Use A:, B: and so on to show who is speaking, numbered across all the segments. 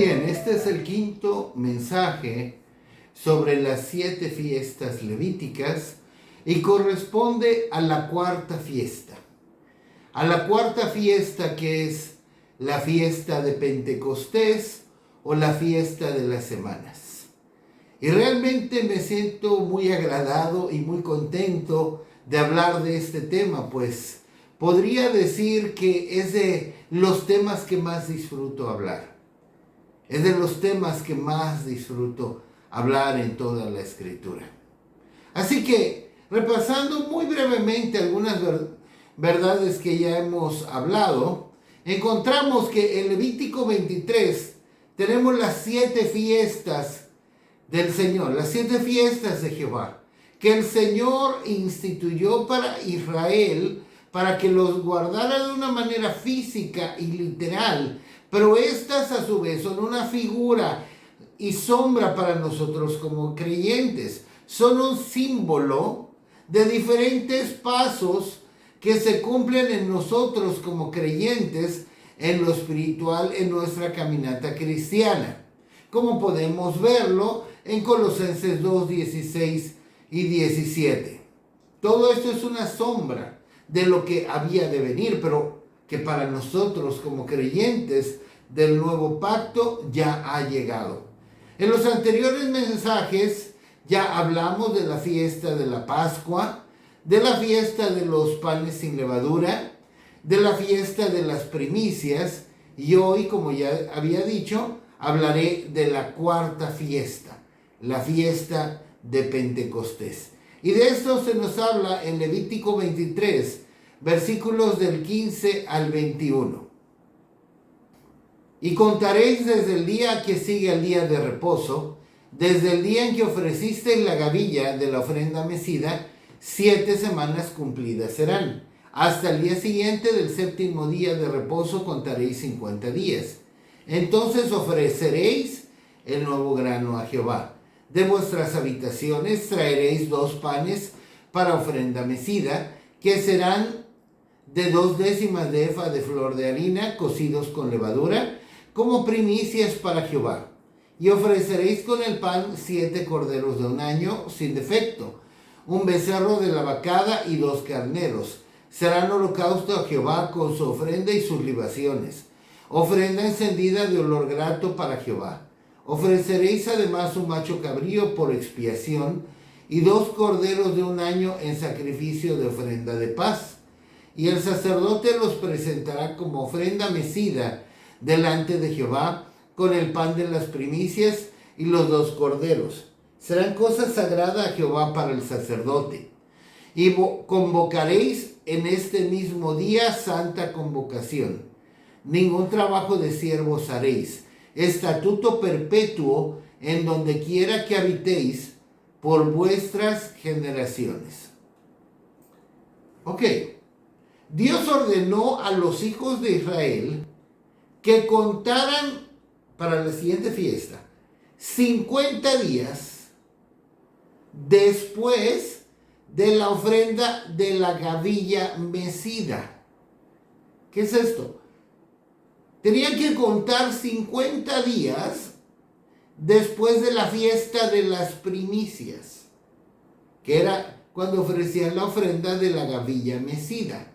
A: Bien, este es el quinto mensaje sobre las 7 fiestas levíticas y corresponde a la cuarta fiesta. A la cuarta fiesta, que es la fiesta de Pentecostés o la fiesta de las semanas. Y realmente me siento muy agradado y muy contento de hablar de este tema, pues podría decir que es de los temas que más disfruto hablar. Es de los temas que más disfruto hablar en toda la Escritura. Así que, repasando muy brevemente algunas verdades que ya hemos hablado, encontramos que en Levítico 23 tenemos las 7 fiestas del Señor, las 7 fiestas de Jehová, que el Señor instituyó para Israel para que los guardara de una manera física y literal, pero estas a su vez son una figura y sombra para nosotros como creyentes. Son un símbolo de diferentes pasos que se cumplen en nosotros como creyentes en lo espiritual, en nuestra caminata cristiana, como podemos verlo en Colosenses 2, 16 y 17. Todo esto es una sombra de lo que había de venir, pero que para nosotros como creyentes del nuevo pacto ya ha llegado. En los anteriores mensajes ya hablamos de la fiesta de la Pascua, de la fiesta de los panes sin levadura, de la fiesta de las primicias, y hoy, como ya había dicho, hablaré de la cuarta fiesta, la fiesta de Pentecostés. Y de esto se nos habla en Levítico 23, versículos del 15 al 21. Y contaréis desde el día que sigue al día de reposo, desde el día en que ofrecisteis la gavilla de la ofrenda mecida, 7 semanas cumplidas serán. Hasta el día siguiente del 7º día de reposo contaréis 50 días. Entonces ofreceréis el nuevo grano a Jehová. De vuestras habitaciones traeréis 2 panes para ofrenda mecida, que serán de 2 décimas de efa de flor de harina, cocidos con levadura, como primicias para Jehová. Y ofreceréis con el pan 7 corderos de un año sin defecto, un becerro de la vacada y 2 carneros. Serán holocausto a Jehová con su ofrenda y sus libaciones, ofrenda encendida de olor grato para Jehová. Ofreceréis además un macho cabrío por expiación y 2 corderos de un año en sacrificio de ofrenda de paz. Y el sacerdote los presentará como ofrenda mecida delante de Jehová con el pan de las primicias y los 2 corderos. Serán cosa sagrada a Jehová para el sacerdote. Y convocaréis en este mismo día santa convocación. Ningún trabajo de siervos haréis. Estatuto perpetuo en donde quiera que habitéis por vuestras generaciones. Ok. Dios ordenó a los hijos de Israel que contaran para la siguiente fiesta 50 días después de la ofrenda de la gavilla mecida. ¿Qué es esto? Tenían que contar 50 días después de la fiesta de las primicias, que era cuando ofrecían la ofrenda de la gavilla mecida.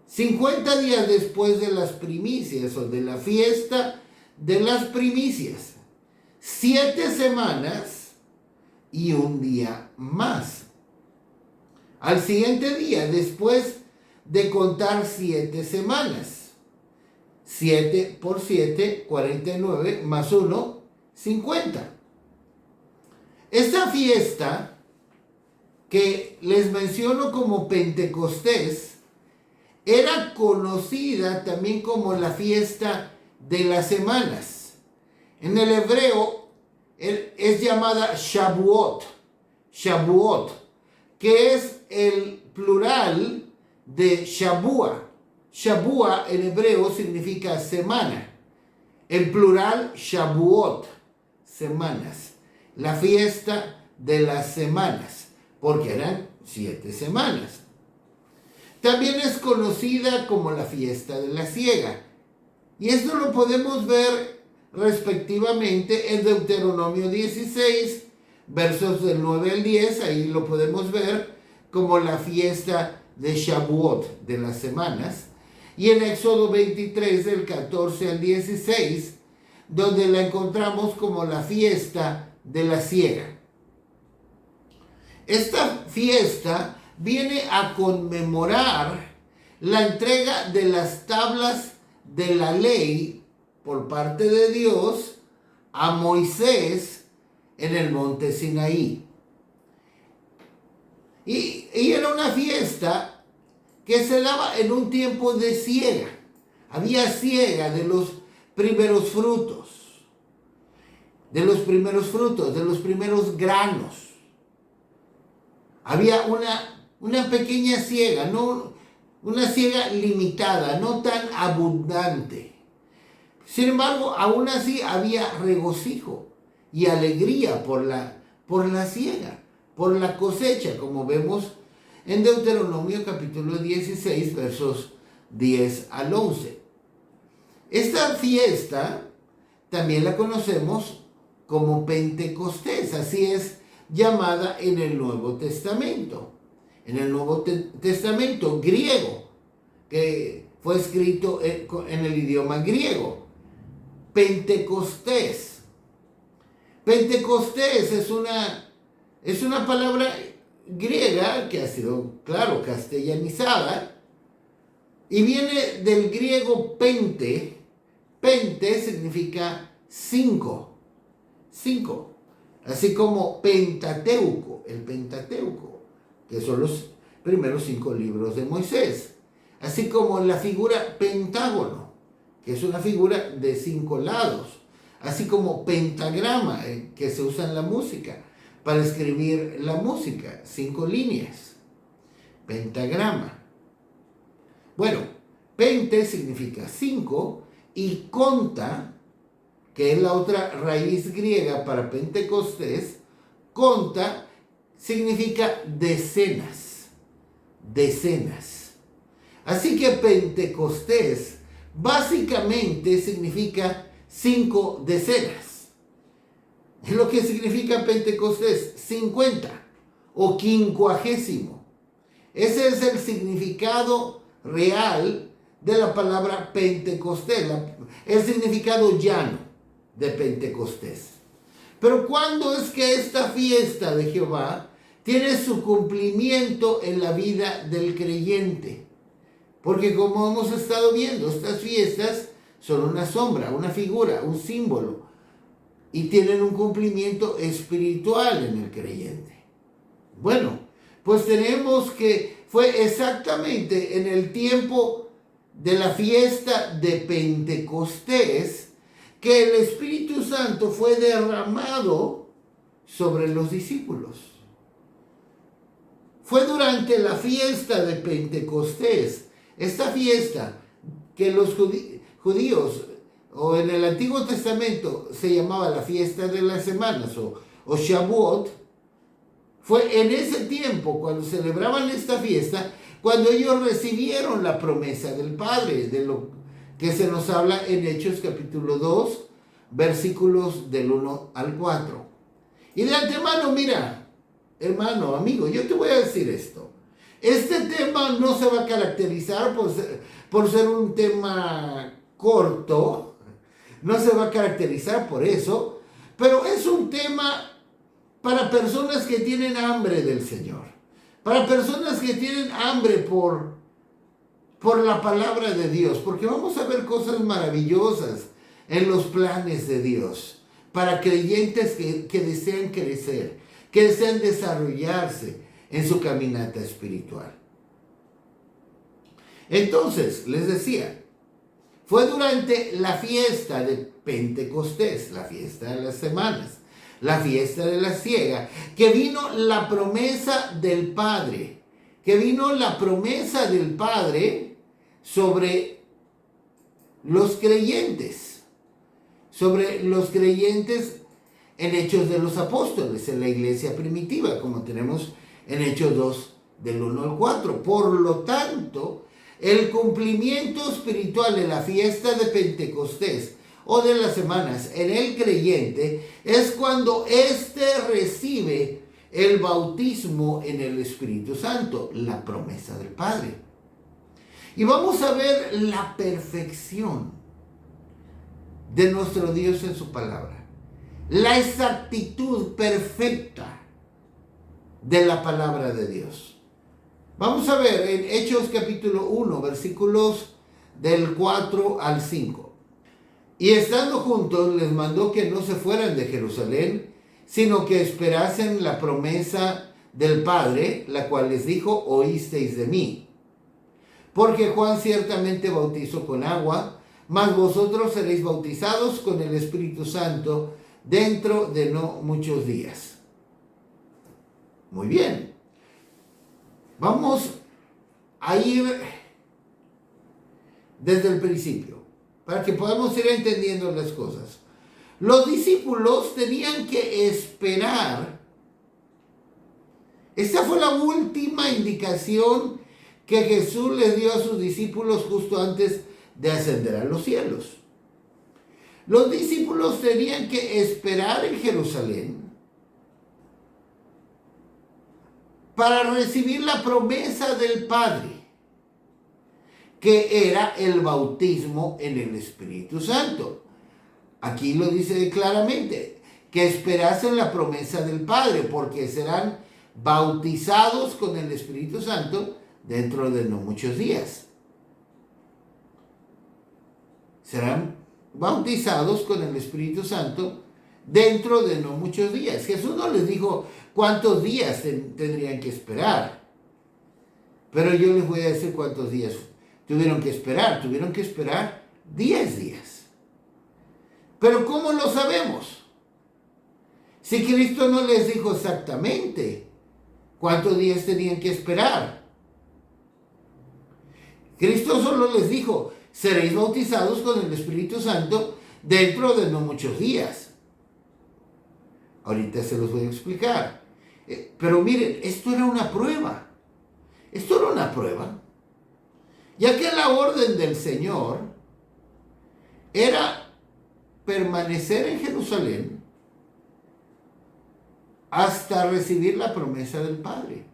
A: 50 días después de las primicias o de la fiesta de las primicias. 7 semanas y un día más. Al siguiente día, después de contar 7 semanas. 7 por 7, 49, más 1, 50. Esta fiesta que les menciono como Pentecostés era conocida también como la fiesta de las semanas. En el hebreo es llamada Shavuot, que es el plural de Shavua. Shavua en hebreo significa semana. En plural, Shavuot, semanas. La fiesta de las semanas, porque eran 7 semanas. También es conocida como la fiesta de la siega. Y esto lo podemos ver respectivamente en Deuteronomio 16, versos del 9 al 10, ahí lo podemos ver como la fiesta de Shavuot, de las semanas, y en Éxodo 23, del 14 al 16, donde la encontramos como la fiesta de la siega. Esta fiesta viene a conmemorar la entrega de las tablas de la ley por parte de Dios a Moisés en el monte Sinaí. Y era una fiesta que se daba en un tiempo de siega. Había siega de los primeros frutos, de los primeros granos. Había una pequeña siega, no una siega limitada, no tan abundante. Sin embargo, aún así había regocijo y alegría por la siega, por la cosecha, como vemos en Deuteronomio capítulo 16, versos 10 al 11. Esta fiesta también la conocemos como Pentecostés, así es llamada en el Nuevo Testamento. En el Nuevo Testamento griego, que fue escrito en el idioma griego. Pentecostés. Pentecostés es una palabra griega que ha sido, claro, castellanizada y viene del griego pente. Pente significa cinco, así como Pentateuco, el Pentateuco, que son los primeros 5 libros de Moisés, así como la figura pentágono, que es una figura de 5 lados, así como pentagrama, que se usa en la música, para escribir la música, 5 líneas, pentagrama. Bueno, pente significa 5 y conta, que es la otra raíz griega para Pentecostés, conta significa decenas. Así que Pentecostés básicamente significa 5 decenas. Es lo que significa Pentecostés, 50 o 50. Ese es el significado real de la palabra Pentecostés, el significado llano de Pentecostés. Pero ¿cuándo es que esta fiesta de Jehová tiene su cumplimiento en la vida del creyente? Porque como hemos estado viendo, estas fiestas son una sombra, una figura, un símbolo, y tienen un cumplimiento espiritual en el creyente. Bueno, pues tenemos que fue exactamente en el tiempo de la fiesta de Pentecostés que el Espíritu Santo fue derramado sobre los discípulos. Fue durante la fiesta de Pentecostés, esta fiesta que los judíos, o en el Antiguo Testamento se llamaba la fiesta de las semanas o Shavuot, fue en ese tiempo cuando celebraban esta fiesta, cuando ellos recibieron la promesa del Padre, de lo que se nos habla en Hechos capítulo 2, versículos del 1 al 4. Y de antemano, mira, hermano, amigo, yo te voy a decir esto. Este tema no se va a caracterizar por ser un tema corto, no se va a caracterizar por eso, pero es un tema para personas que tienen hambre del Señor, para personas que tienen hambre por la palabra de Dios, porque vamos a ver cosas maravillosas en los planes de Dios, para creyentes que desean crecer, que desean desarrollarse en su caminata espiritual. Entonces, les decía, fue durante la fiesta de Pentecostés, la fiesta de las semanas, la fiesta de la siega, que vino la promesa del Padre, sobre los creyentes, en Hechos de los Apóstoles, en la iglesia primitiva, como tenemos en Hechos 2, del 1 al 4. Por lo tanto, el cumplimiento espiritual de la fiesta de Pentecostés o de las semanas en el creyente es cuando éste recibe el bautismo en el Espíritu Santo, la promesa del Padre. Y vamos a ver la perfección de nuestro Dios en su palabra, la exactitud perfecta de la palabra de Dios. Vamos a ver en Hechos capítulo 1, versículos del 4 al 5. Y estando juntos les mandó que no se fueran de Jerusalén, sino que esperasen la promesa del Padre, la cual les dijo: oísteis de mí. Porque Juan ciertamente bautizó con agua, mas vosotros seréis bautizados con el Espíritu Santo dentro de no muchos días. Muy bien. Vamos a ir desde el principio, para que podamos ir entendiendo las cosas. Los discípulos tenían que esperar. Esta fue la última indicación que Jesús les dio a sus discípulos justo antes de ascender a los cielos. Los discípulos tenían que esperar en Jerusalén para recibir la promesa del Padre, que era el bautismo en el Espíritu Santo. Aquí lo dice claramente, que esperasen la promesa del Padre, porque serán bautizados con el Espíritu Santo dentro de no muchos días. Serán bautizados con el Espíritu Santo dentro de no muchos días. Jesús no les dijo cuántos días tendrían que esperar, pero yo les voy a decir cuántos días tuvieron que esperar. Tuvieron que esperar 10 días. Pero ¿cómo lo sabemos? Si Cristo no les dijo exactamente cuántos días tenían que esperar. Cristo solo les dijo: seréis bautizados con el Espíritu Santo dentro de no muchos días. Ahorita se los voy a explicar. Pero miren, esto era una prueba. Esto era una prueba. Ya que la orden del Señor era permanecer en Jerusalén hasta recibir la promesa del Padre.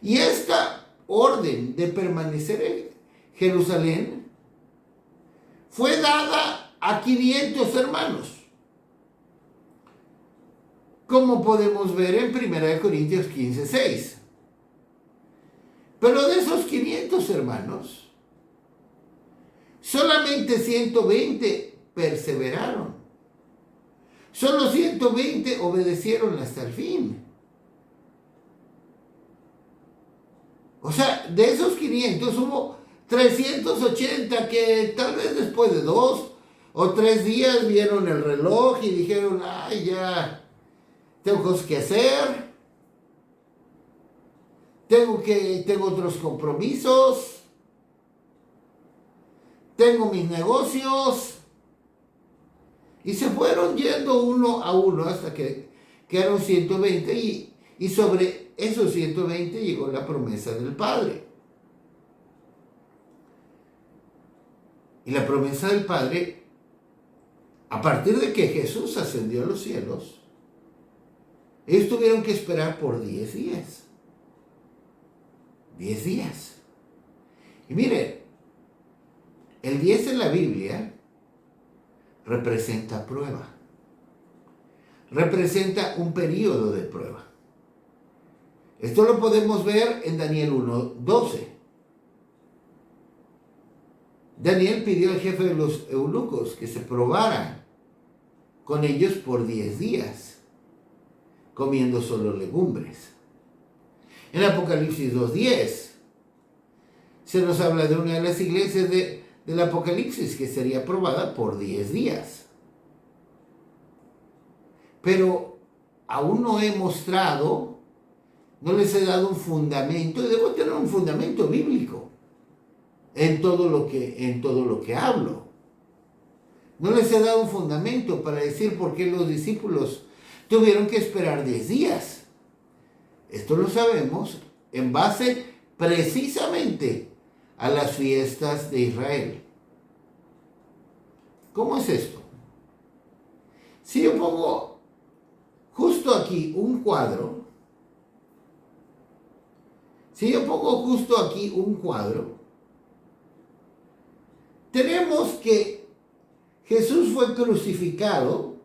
A: Y esta orden de permanecer en Jerusalén fue dada a 500 hermanos, como podemos ver en 1 Corintios 15:6. Pero de esos 500 hermanos, solamente 120 perseveraron. Solo 120 obedecieron hasta el fin. O sea, de esos 500 hubo 380 que tal vez después de 2 o 3 días vieron el reloj y dijeron: ay, ya tengo cosas que hacer, tengo otros compromisos, tengo mis negocios. Y se fueron yendo uno a uno hasta que quedaron 120 y sobre esos 120 llegó la promesa del Padre. Y la promesa del Padre, a partir de que Jesús ascendió a los cielos, ellos tuvieron que esperar por 10 días. 10 días. Y miren, el 10 en la Biblia representa prueba. Representa un periodo de prueba. Esto lo podemos ver en Daniel 1:12. Daniel pidió al jefe de los eunucos que se probara con ellos por 10 días, comiendo solo legumbres. En Apocalipsis 2:10 se nos habla de una de las iglesias del Apocalipsis que sería probada por 10 días. Pero aún no he mostrado, no les he dado un fundamento, y debo tener un fundamento bíblico en todo lo que hablo. No les he dado un fundamento para decir por qué los discípulos tuvieron que esperar 10 días. Esto lo sabemos en base precisamente a las fiestas de Israel. ¿Cómo es esto? Si yo pongo justo aquí un cuadro, tenemos que Jesús fue crucificado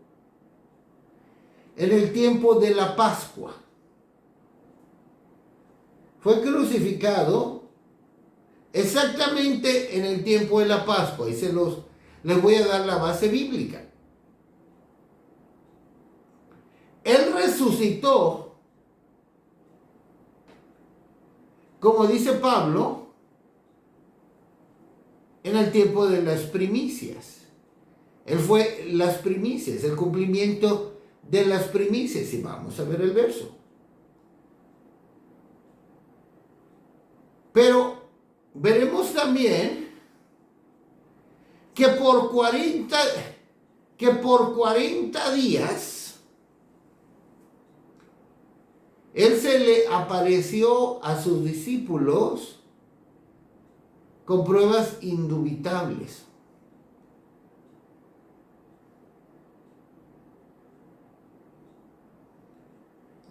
A: en el tiempo de la Pascua. Fue crucificado exactamente en el tiempo de la Pascua. Y les voy a dar la base bíblica. Él resucitó, como dice Pablo, en el tiempo de las primicias. Él fue las primicias, el cumplimiento de las primicias. Y vamos a ver el verso. Pero veremos también que por 40 días Él se le apareció a sus discípulos con pruebas indubitables.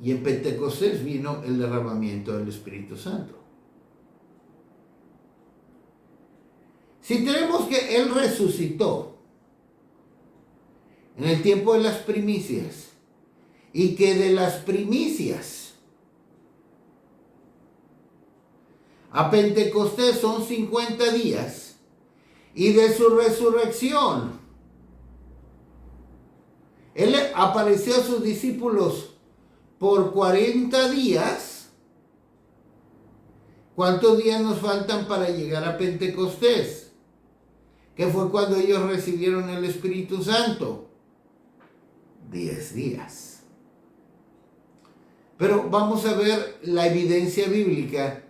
A: Y en Pentecostés vino el derramamiento del Espíritu Santo. Si tenemos que Él resucitó en el tiempo de las primicias y que de las primicias a Pentecostés son 50 días y de su resurrección Él apareció a sus discípulos por 40 días. ¿Cuántos días nos faltan para llegar a Pentecostés? Que fue cuando ellos recibieron el Espíritu Santo. 10 días. Pero vamos a ver la evidencia bíblica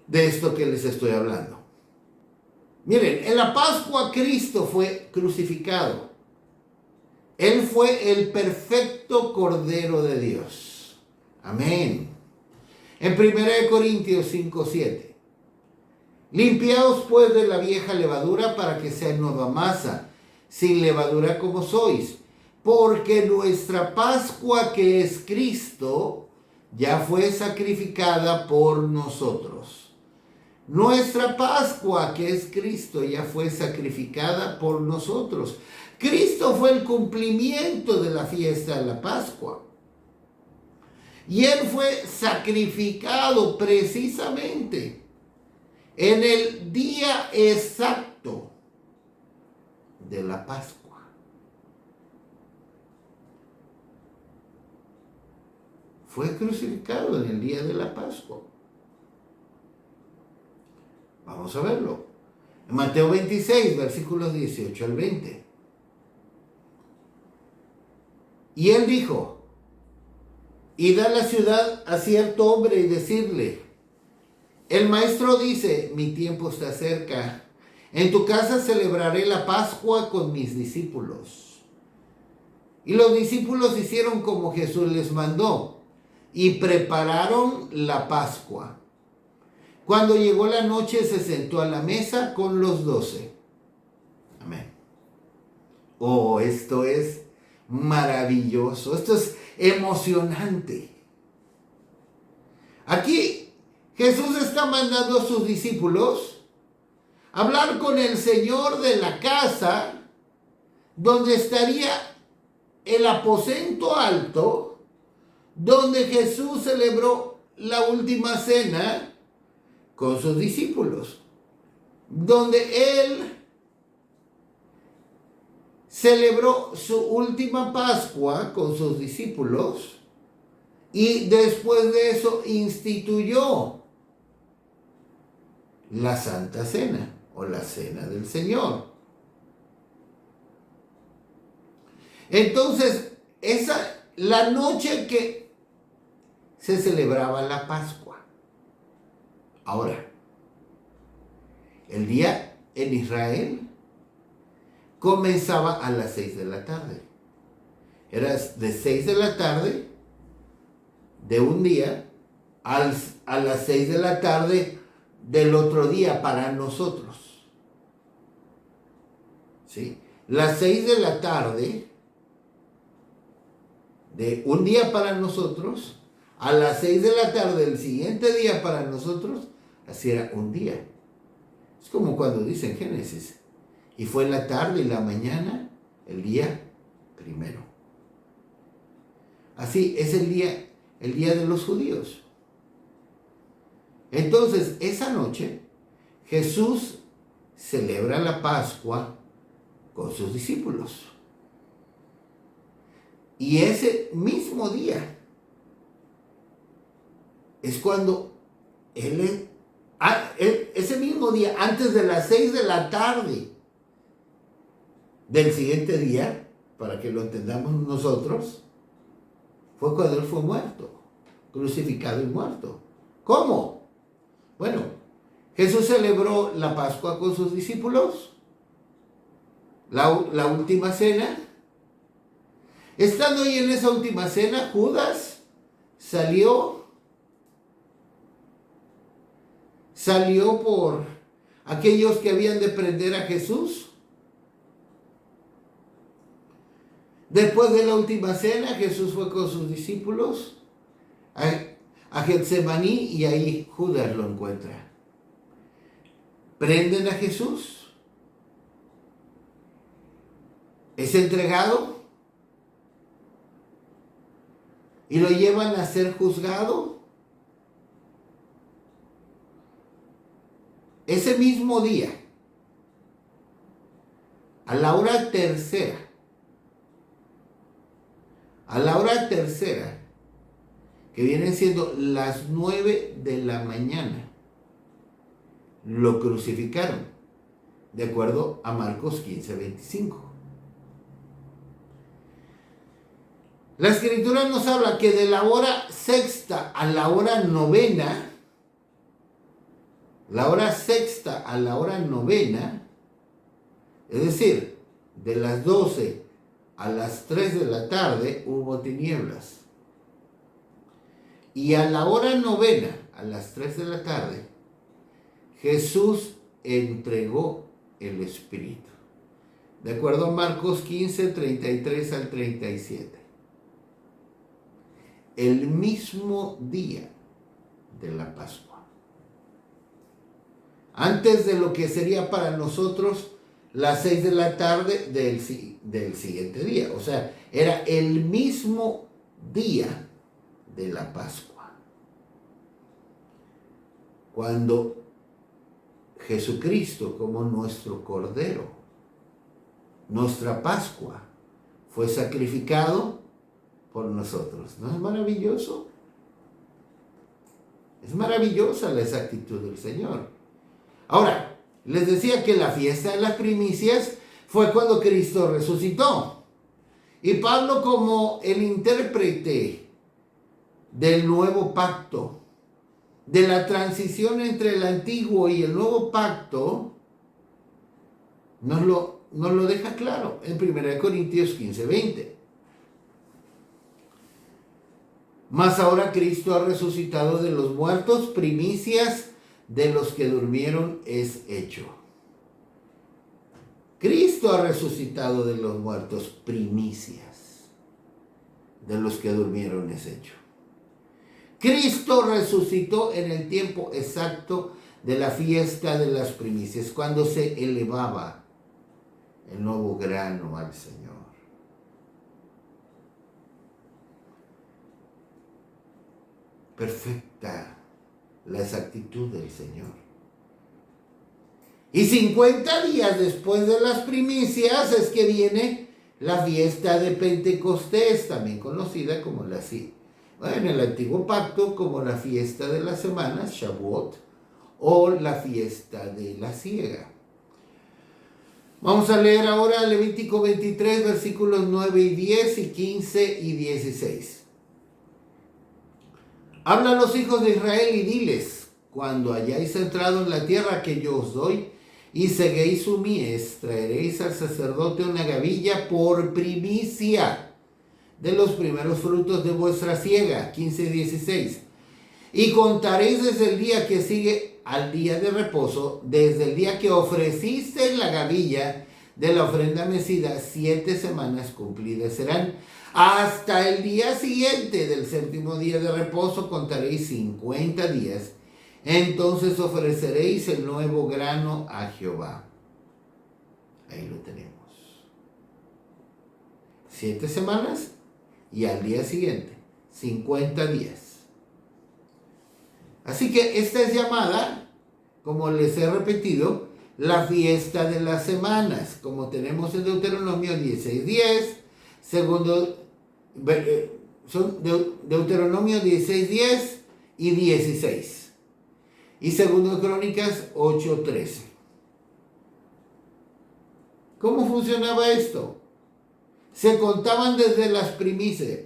A: de esto que les estoy hablando. Miren, en la Pascua Cristo fue crucificado. Él fue el perfecto Cordero de Dios. Amén. En 1 Corintios 5:7. Limpiaos pues de la vieja levadura para que sea nueva masa, sin levadura como sois, porque nuestra Pascua, que es Cristo, ya fue sacrificada por nosotros. Nuestra Pascua, que es Cristo, ya fue sacrificada por nosotros. Cristo fue el cumplimiento de la fiesta de la Pascua. Y Él fue sacrificado precisamente en el día exacto de la Pascua. Fue crucificado en el día de la Pascua. Vamos a verlo. En Mateo 26, versículos 18 al 20. Y Él dijo: id a la ciudad a cierto hombre y decirle: el maestro dice, mi tiempo está cerca. En tu casa celebraré la Pascua con mis discípulos. Y los discípulos hicieron como Jesús les mandó y prepararon la Pascua. Cuando llegó la noche se sentó a la mesa con los 12. Amén. Oh, esto es maravilloso. Esto es emocionante. Aquí Jesús está mandando a sus discípulos a hablar con el Señor de la casa, donde estaría el aposento alto, donde Jesús celebró la última cena con sus discípulos, donde Él celebró su última Pascua con sus discípulos y después de eso instituyó la Santa Cena o la Cena del Señor. Entonces, la noche que se celebraba la Pascua. Ahora, el día en Israel comenzaba a las 6 de la tarde. Era de 6 de la tarde de un día a las 6 de la tarde del otro día para nosotros. ¿Sí? las 6 de la tarde de un día para nosotros, a las 6 de la tarde del siguiente día para nosotros, así era un día. Es como cuando dice en Génesis, y fue la tarde y la mañana, el día primero. Así es el día de los judíos. Entonces, esa noche, Jesús celebra la Pascua con sus discípulos. Y ese mismo día es cuando ese mismo día, antes de las 6 de la tarde del siguiente día, para que lo entendamos nosotros, fue cuando Él fue muerto, crucificado y muerto. ¿Cómo? Bueno, Jesús celebró la Pascua con sus discípulos, la última cena. Estando ahí en esa última cena, Judas salió por aquellos que habían de prender a Jesús. Después de la última cena, Jesús fue con sus discípulos a Getsemaní y ahí Judas lo encuentra. Prenden a Jesús. Es entregado y lo llevan a ser juzgado. Ese mismo día, a la hora tercera, que vienen siendo las 9 de la mañana, lo crucificaron, de acuerdo a Marcos 15:25. La Escritura nos habla que de la hora sexta a la hora novena, es decir, de las 12 a las 3 de la tarde hubo tinieblas. Y a la hora novena, a las 3 de la tarde, Jesús entregó el Espíritu. De acuerdo a Marcos 15, 33 al 37. El mismo día de la Pascua. Antes de lo que sería para nosotros las 6 de la tarde del siguiente día. O sea, era el mismo día de la Pascua. Cuando Jesucristo, como nuestro Cordero, nuestra Pascua, fue sacrificado por nosotros. ¿No es maravilloso? Es maravillosa la exactitud del Señor. Ahora, les decía que la fiesta de las primicias fue cuando Cristo resucitó. Y Pablo, como el intérprete del nuevo pacto, de la transición entre el antiguo y el nuevo pacto, nos lo deja claro en 1 Corintios 15:20. Mas ahora Cristo ha resucitado de los muertos, primicias de los que durmieron es hecho. Cristo ha resucitado de los muertos, primicias de los que durmieron es hecho. Cristo resucitó en el tiempo exacto de la fiesta de las primicias, cuando se elevaba el nuevo grano al Señor. Perfecta la exactitud del Señor. Y 50 días después de las primicias es que viene la fiesta de Pentecostés, también conocida como en el antiguo pacto como la fiesta de las semanas, Shavuot, o la fiesta de la siega. Vamos a leer ahora Levítico 23, versículos 9 y 10 y 15 y 16. Habla a los hijos de Israel y diles: cuando hayáis entrado en la tierra que yo os doy, y seguéis su mies, traeréis al sacerdote una gavilla por primicia de los primeros frutos de vuestra siega. 15:16. Y contaréis desde el día que sigue al día de reposo, desde el día que ofreciste la gavilla, de la ofrenda mecida, 7 semanas cumplidas serán. Hasta el día siguiente del 7º día de reposo contaréis 50 días. Entonces ofreceréis el nuevo grano a Jehová. Ahí lo tenemos. 7 semanas y al día siguiente, 50 días. Así que esta es llamada, como les he repetido, la fiesta de las semanas, como tenemos en Deuteronomio 16:10, son Deuteronomio 16:10 y 16, y segundo de Crónicas 8:13. ¿Cómo funcionaba esto? Se contaban desde las primicias,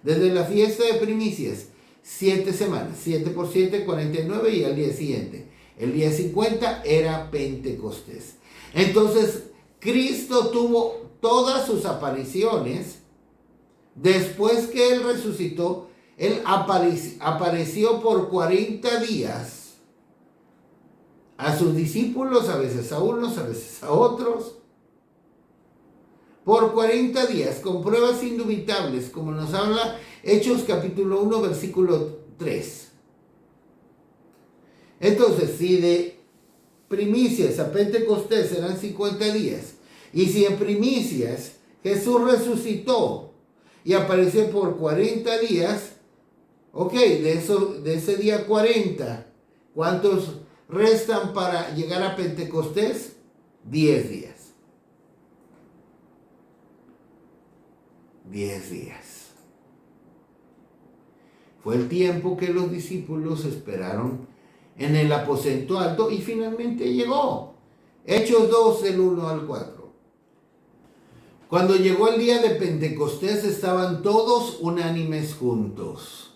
A: desde la fiesta de primicias, 7 semanas, 7 por 7, 49, y al día siguiente. El día 50 era Pentecostés. Entonces, Cristo tuvo todas sus apariciones. Después que Él resucitó, Él apareció por 40 días a sus discípulos, a veces a unos, a veces a otros. Por 40 días, con pruebas indubitables, como nos habla Hechos capítulo 1, versículo 3. Entonces, si de primicias a Pentecostés serán 50 días, y si en primicias Jesús resucitó y apareció por 40 días, ok, de ese día 40, ¿cuántos restan para llegar a Pentecostés? 10 días. 10 días. Fue el tiempo que los discípulos esperaron en el aposento alto y finalmente llegó. Hechos 2, del 1 al 4. Cuando llegó el día de Pentecostés estaban todos unánimes juntos.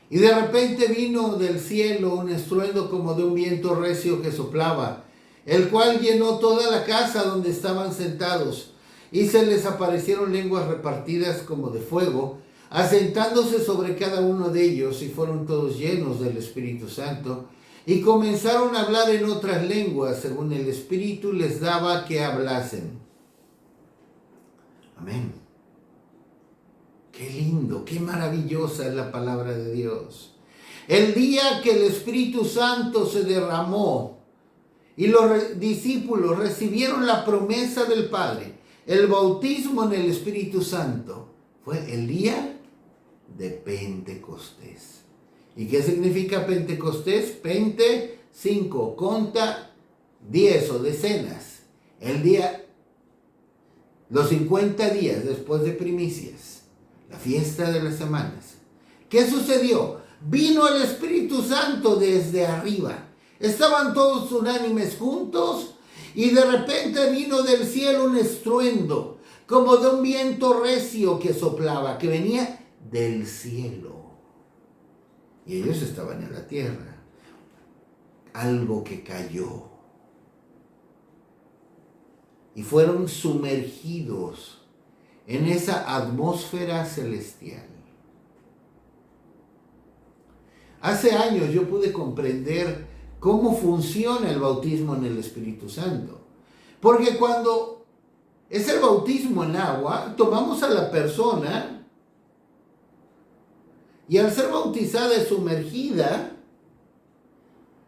A: Y de repente vino del cielo un estruendo como de un viento recio que soplaba, el cual llenó toda la casa donde estaban sentados. Y se les aparecieron lenguas repartidas como de fuego, asentándose sobre cada uno de ellos, y fueron todos llenos del Espíritu Santo, y comenzaron a hablar en otras lenguas, según el Espíritu les daba que hablasen. Amén. Qué lindo, qué maravillosa es la palabra de Dios. El día que el Espíritu Santo se derramó y los discípulos recibieron la promesa del Padre, el bautismo en el Espíritu Santo, fue el día de Pentecostés. ¿Y qué significa Pentecostés? Pente, 5, conta, 10 o decenas. El día, los 50 días después de primicias, la fiesta de las semanas. ¿Qué sucedió? Vino el Espíritu Santo desde arriba. Estaban todos unánimes juntos y de repente vino del cielo un estruendo, como de un viento recio que soplaba, que venía del cielo. Y ellos estaban en la tierra. Algo que cayó. Y fueron sumergidos en esa atmósfera celestial. Hace años yo pude comprender cómo funciona el bautismo en el Espíritu Santo. Porque cuando es el bautismo en agua, tomamos a la persona y al ser bautizada es sumergida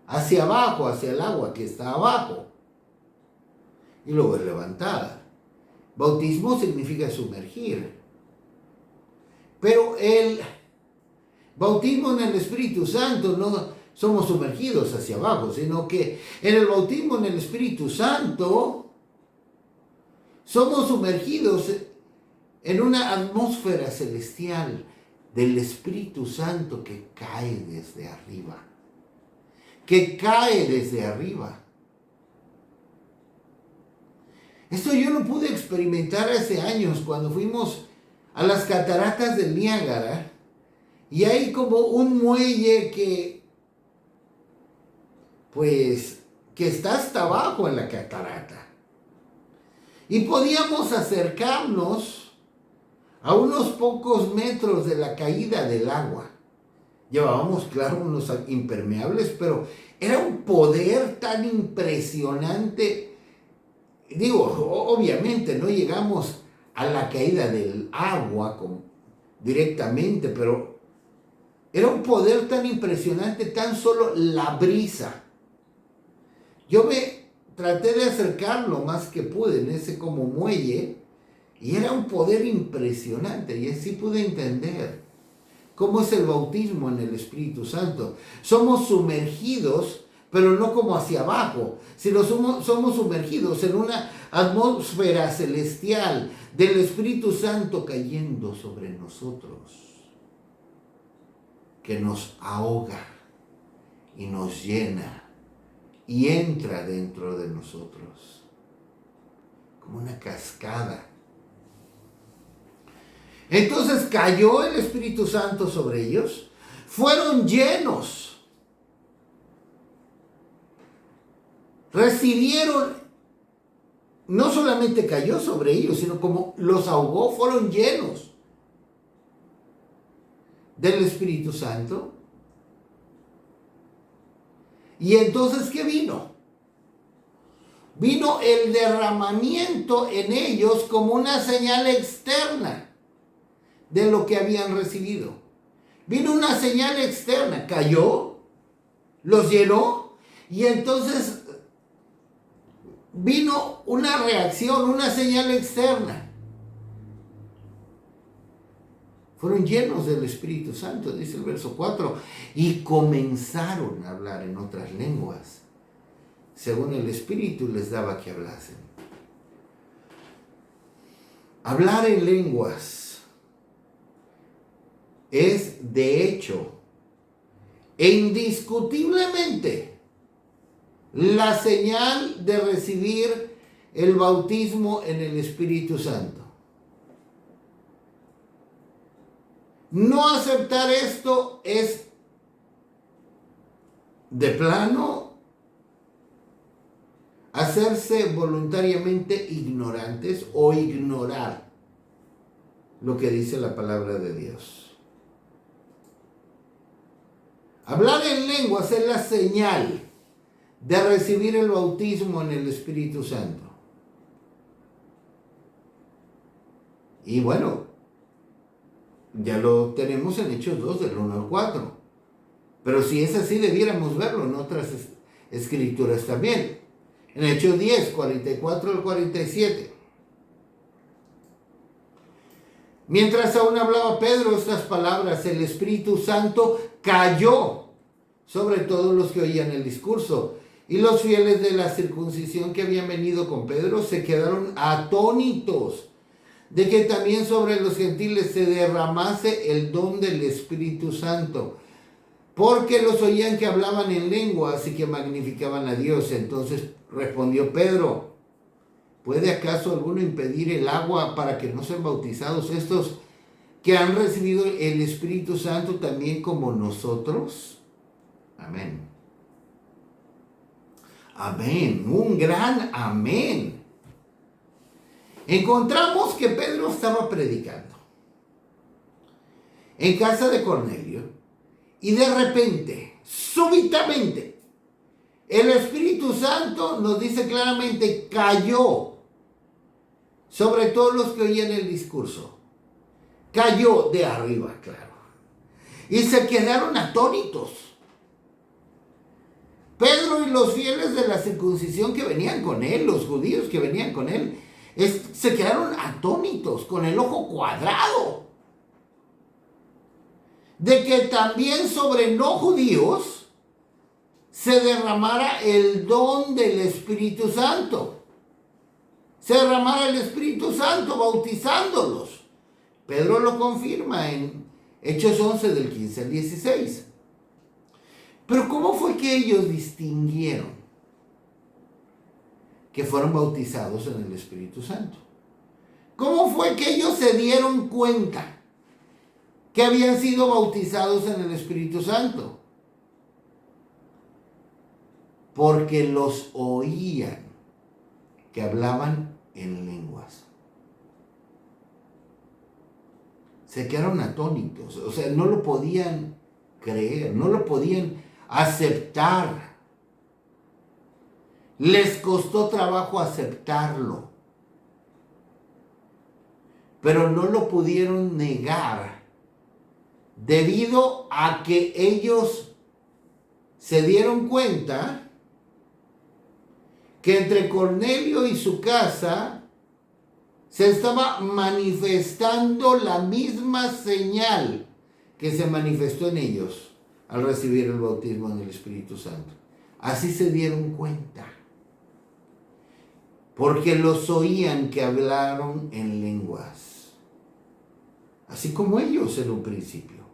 A: hacia abajo, hacia el agua que está abajo. Y luego es levantada. Bautismo significa sumergir. Pero el bautismo en el Espíritu Santo no somos sumergidos hacia abajo, sino que en el bautismo en el Espíritu Santo somos sumergidos en una atmósfera celestial del Espíritu Santo que cae desde arriba. Que cae desde arriba. Esto yo lo pude experimentar hace años cuando fuimos a las cataratas del Niágara, y hay como un muelle que está hasta abajo en la catarata. Y podíamos acercarnos a unos pocos metros de la caída del agua. Llevábamos, claro, unos impermeables, pero era un poder tan impresionante digo, obviamente no llegamos a la caída del agua directamente, pero era un poder tan impresionante, tan solo la brisa. Yo me traté de acercar lo más que pude en ese como muelle, y era un poder impresionante, y así pude entender cómo es el bautismo en el Espíritu Santo. Somos sumergidos, pero no como hacia abajo, sino somos sumergidos en una atmósfera celestial del Espíritu Santo cayendo sobre nosotros, que nos ahoga y nos llena y entra dentro de nosotros, como una cascada. Entonces cayó el Espíritu Santo sobre ellos, fueron llenos, recibieron, no solamente cayó sobre ellos, sino como los ahogó, fueron llenos del Espíritu Santo. Y entonces, ¿qué vino? Vino el derramamiento en ellos como una señal externa de lo que habían recibido. Vino una señal externa, cayó, los llenó, y entonces vino una reacción, una señal externa. Fueron llenos del Espíritu Santo, dice el verso 4, y comenzaron a hablar en otras lenguas, según el Espíritu les daba que hablasen. Hablar en lenguas es, de hecho, e indiscutiblemente, la señal de recibir el bautismo en el Espíritu Santo. No aceptar esto es de plano hacerse voluntariamente ignorantes o ignorar lo que dice la palabra de Dios. Hablar en lenguas es la señal de recibir el bautismo en el Espíritu Santo. Y bueno, ya lo tenemos en Hechos 2, del 1 al 4. Pero si es así, debiéramos verlo en otras escrituras también. En Hechos 10, 44 al 47. Mientras aún hablaba Pedro estas palabras, el Espíritu Santo cayó sobre todos los que oían el discurso. Y los fieles de la circuncisión que habían venido con Pedro se quedaron atónitos de que también sobre los gentiles se derramase el don del Espíritu Santo, porque los oían que hablaban en lenguas y que magnificaban a Dios. Entonces respondió Pedro: ¿puede acaso alguno impedir el agua para que no sean bautizados estos que han recibido el Espíritu Santo también como nosotros? Amén. Amén. Un gran amén. Encontramos que Pedro estaba predicando en casa de Cornelio y de repente, súbitamente, el Espíritu Santo, nos dice claramente, cayó sobre todos los que oían el discurso. Cayó de arriba, claro. Y se quedaron atónitos. Pedro y los fieles de la circuncisión que venían con él, los judíos que venían con él, se quedaron atónitos, con el ojo cuadrado, de que también sobre no judíos se derramara el don del Espíritu Santo. Se derramara el Espíritu Santo bautizándolos. Pedro lo confirma en Hechos 11 del 15 al 16. Pero ¿cómo fue que ellos distinguieron que fueron bautizados en el Espíritu Santo? ¿Cómo fue que ellos se dieron cuenta que habían sido bautizados en el Espíritu Santo? Porque los oían que hablaban en lenguas. Se quedaron atónitos, o sea, no lo podían creer, no lo podían aceptar. Les costó trabajo aceptarlo, pero no lo pudieron negar debido a que ellos se dieron cuenta que entre Cornelio y su casa se estaba manifestando la misma señal que se manifestó en ellos al recibir el bautismo en el Espíritu Santo. Así se dieron cuenta, porque los oían que hablaron en lenguas, así como ellos en un principio.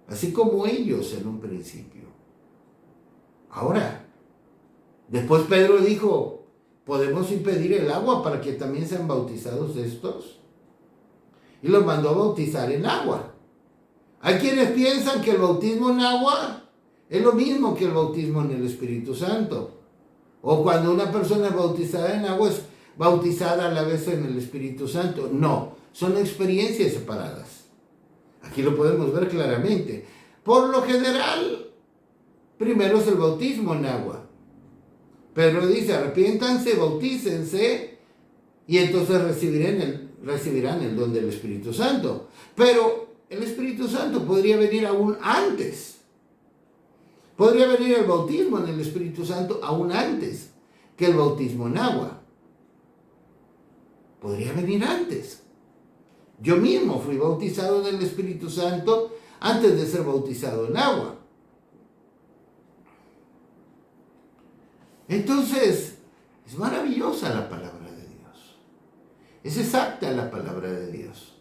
A: Así como ellos en un principio. Ahora, después Pedro dijo, ¿podemos impedir el agua para que también sean bautizados estos? Y los mandó a bautizar en agua. Hay quienes piensan que el bautismo en agua es lo mismo que el bautismo en el Espíritu Santo. O cuando una persona es bautizada en agua es bautizada a la vez en el Espíritu Santo. No, son experiencias separadas. Aquí lo podemos ver claramente. Por lo general, primero es el bautismo en agua. Pedro dice, arrepiéntanse, bautícense, y entonces recibirán el don del Espíritu Santo. Pero el Espíritu Santo podría venir aún antes. Podría venir el bautismo en el Espíritu Santo aún antes que el bautismo en agua. Podría venir antes. Yo mismo fui bautizado en el Espíritu Santo antes de ser bautizado en agua. Entonces, es maravillosa la palabra de Dios. Es exacta la palabra de Dios.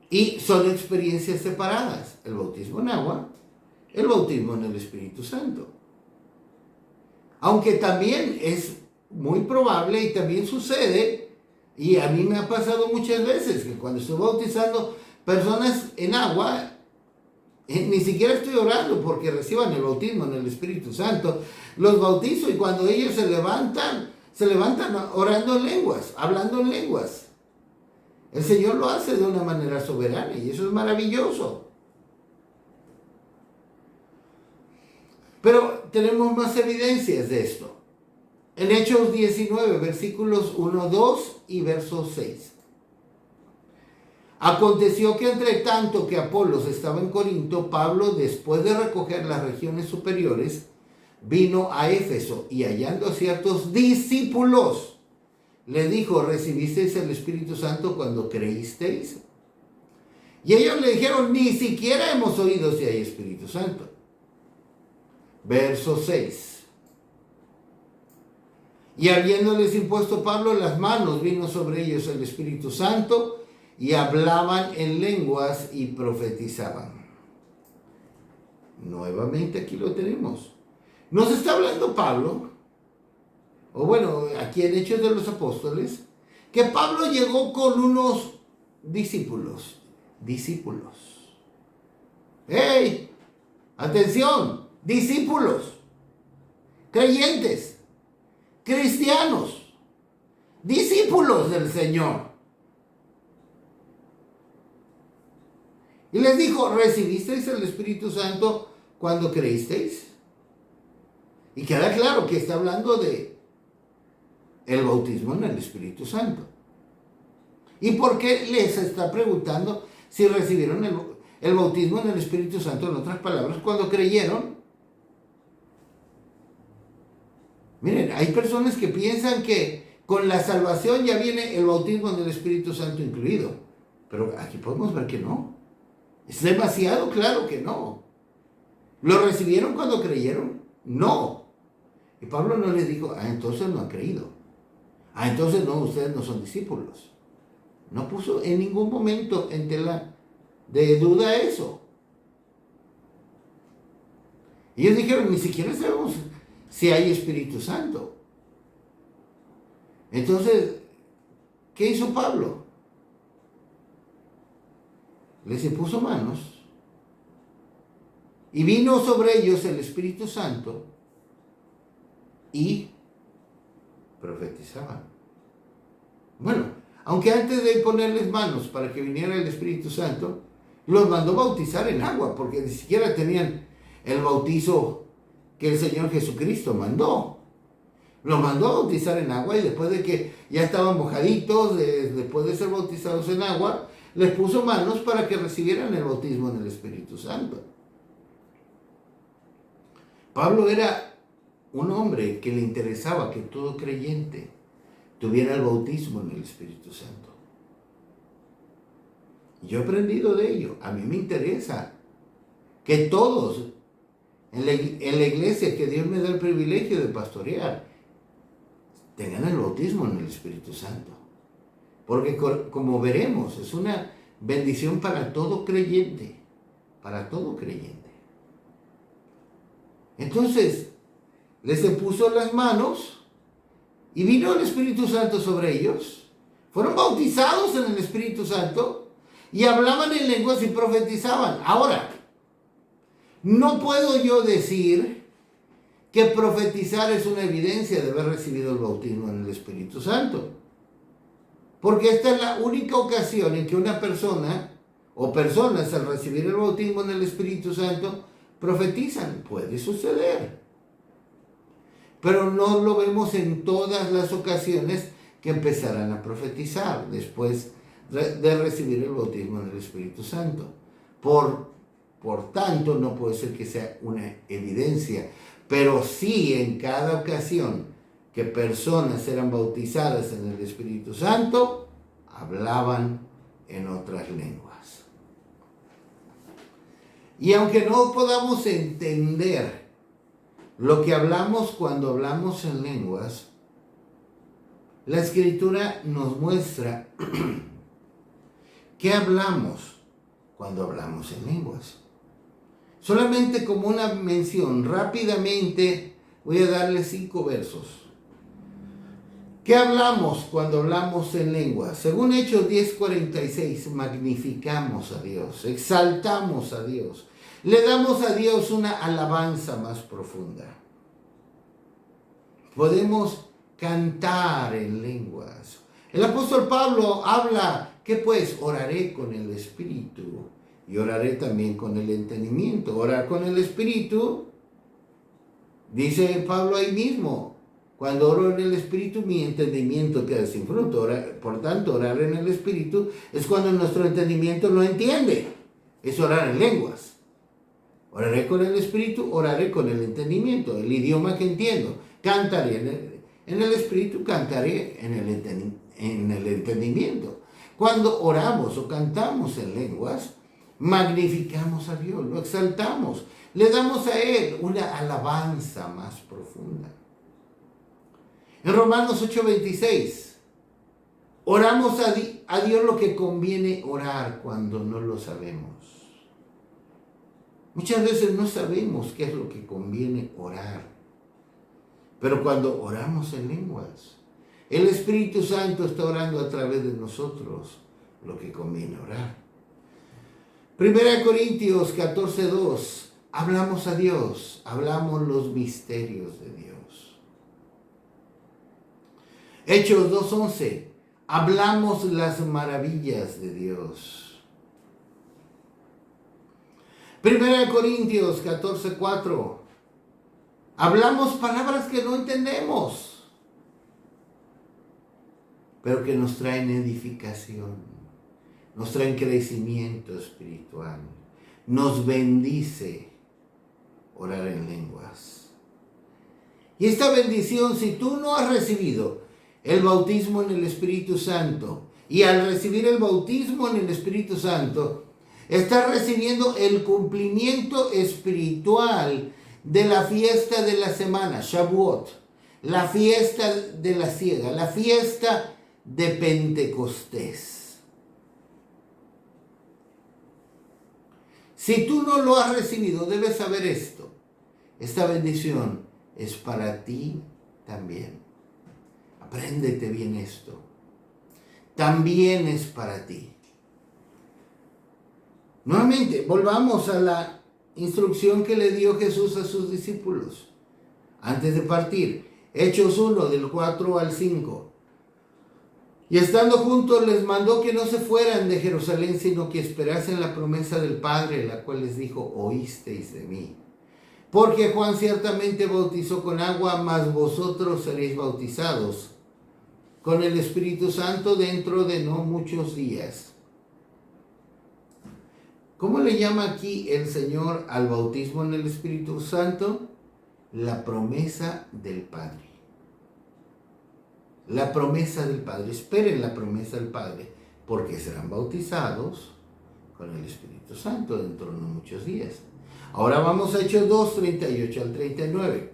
A: Y son experiencias separadas. El bautismo en agua, el bautismo en el Espíritu Santo. Aunque también es muy probable y también sucede, y a mí me ha pasado muchas veces, que cuando estoy bautizando personas en agua, ni siquiera estoy orando porque reciban el bautismo en el Espíritu Santo. Los bautizo y cuando ellos se levantan orando en lenguas, hablando en lenguas. El Señor lo hace de una manera soberana y eso es maravilloso. Pero tenemos más evidencias de esto. En Hechos 19, versículos 1, 2 y verso 6. Aconteció que entre tanto que Apolos estaba en Corinto, Pablo, después de recoger las regiones superiores, vino a Éfeso y hallando a ciertos discípulos, le dijo, ¿recibisteis el Espíritu Santo cuando creísteis? Y ellos le dijeron, ni siquiera hemos oído si hay Espíritu Santo. Verso 6. Y habiéndoles impuesto Pablo las manos, vino sobre ellos el Espíritu Santo, y hablaban en lenguas y profetizaban. Nuevamente aquí lo tenemos. Nos está hablando Pablo, o bueno, aquí en Hechos de los Apóstoles, que Pablo llegó con unos discípulos. ¡Hey! ¡Atención! Discípulos, creyentes, cristianos, discípulos del Señor. Y les dijo, ¿recibisteis el Espíritu Santo cuando creísteis? Y queda claro que está hablando de el bautismo en el Espíritu Santo. ¿Y por qué les está preguntando si recibieron el bautismo en el Espíritu Santo, en otras palabras, cuando creyeron? Miren, hay personas que piensan que con la salvación ya viene el bautismo en el Espíritu Santo incluido. Pero aquí podemos ver que no. Es demasiado claro que no. ¿Lo recibieron cuando creyeron? No. Y Pablo no les dijo, entonces no han creído. Entonces no, ustedes no son discípulos. No puso en ningún momento en tela de duda eso. Y ellos dijeron, ni siquiera sabemos si hay Espíritu Santo. Entonces, ¿qué hizo Pablo? Les impuso manos y vino sobre ellos el Espíritu Santo y profetizaban. Bueno, aunque antes de ponerles manos para que viniera el Espíritu Santo, los mandó bautizar en agua, porque ni siquiera tenían el bautizo que el Señor Jesucristo mandó. Los mandó a bautizar en agua y después de que ya estaban mojaditos, después de ser bautizados en agua, les puso manos para que recibieran el bautismo en el Espíritu Santo. Pablo era un hombre que le interesaba que todo creyente tuviera el bautismo en el Espíritu Santo. Yo he aprendido de ello. A mí me interesa que todos en la iglesia que Dios me da el privilegio de pastorear tengan el bautismo en el Espíritu Santo. Porque como veremos, es una bendición para todo creyente. Para todo creyente. Entonces, les impuso las manos y vino el Espíritu Santo sobre ellos. Fueron bautizados en el Espíritu Santo y hablaban en lenguas y profetizaban. Ahora, no puedo yo decir que profetizar es una evidencia de haber recibido el bautismo en el Espíritu Santo. Porque esta es la única ocasión en que una persona o personas al recibir el bautismo en el Espíritu Santo profetizan. Puede suceder. Pero no lo vemos en todas las ocasiones que empezarán a profetizar después de recibir el bautismo en el Espíritu Santo. Por tanto, no puede ser que sea una evidencia, pero sí en cada ocasión que personas eran bautizadas en el Espíritu Santo, hablaban en otras lenguas. Y aunque no podamos entender lo que hablamos cuando hablamos en lenguas, la Escritura nos muestra qué hablamos cuando hablamos en lenguas. Solamente como una mención, rápidamente voy a darle 5 versos. ¿Qué hablamos cuando hablamos en lenguas? Según Hechos 10:46, magnificamos a Dios, exaltamos a Dios, le damos a Dios una alabanza más profunda. Podemos cantar en lenguas. El apóstol Pablo habla que pues oraré con el Espíritu y oraré también con el entendimiento. Orar con el Espíritu, dice Pablo ahí mismo, cuando oro en el Espíritu mi entendimiento queda sin fruto. Por tanto, orar en el Espíritu es cuando nuestro entendimiento no entiende. Es orar en lenguas. Oraré con el Espíritu, oraré con el entendimiento, el idioma que entiendo. Cantaré en el Espíritu, cantaré en el entendimiento. Cuando oramos o cantamos en lenguas, magnificamos a Dios, lo exaltamos, le damos a Él una alabanza más profunda. En Romanos 8:26, oramos a Dios lo que conviene orar cuando no lo sabemos. Muchas veces no sabemos qué es lo que conviene orar. Pero cuando oramos en lenguas, el Espíritu Santo está orando a través de nosotros lo que conviene orar. 1 Corintios 14:2, hablamos a Dios, hablamos los misterios de Dios. Hechos 2:11, hablamos las maravillas de Dios. 1 Corintios 14:4, hablamos palabras que no entendemos, pero que nos traen edificación, nos traen crecimiento espiritual, nos bendice orar en lenguas. Y esta bendición, si tú no has recibido el bautismo en el Espíritu Santo, y al recibir el bautismo en el Espíritu Santo, estás recibiendo el cumplimiento espiritual de la fiesta de la semana, Shavuot, la fiesta de la siega, la fiesta de Pentecostés. Si tú no lo has recibido, debes saber esto. Esta bendición es para ti también. Apréndete bien esto. También es para ti. Nuevamente, volvamos a la instrucción que le dio Jesús a sus discípulos antes de partir. Hechos 1, del 4 al 5. Y estando juntos les mandó que no se fueran de Jerusalén, sino que esperasen la promesa del Padre, la cual les dijo, oísteis de mí. Porque Juan ciertamente bautizó con agua, mas vosotros seréis bautizados con el Espíritu Santo dentro de no muchos días. ¿Cómo le llama aquí el Señor al bautismo en el Espíritu Santo? La promesa del Padre. La promesa del Padre. Esperen la promesa del Padre, porque serán bautizados con el Espíritu Santo dentro de no muchos días. Ahora vamos a Hechos 2, 38 al 39.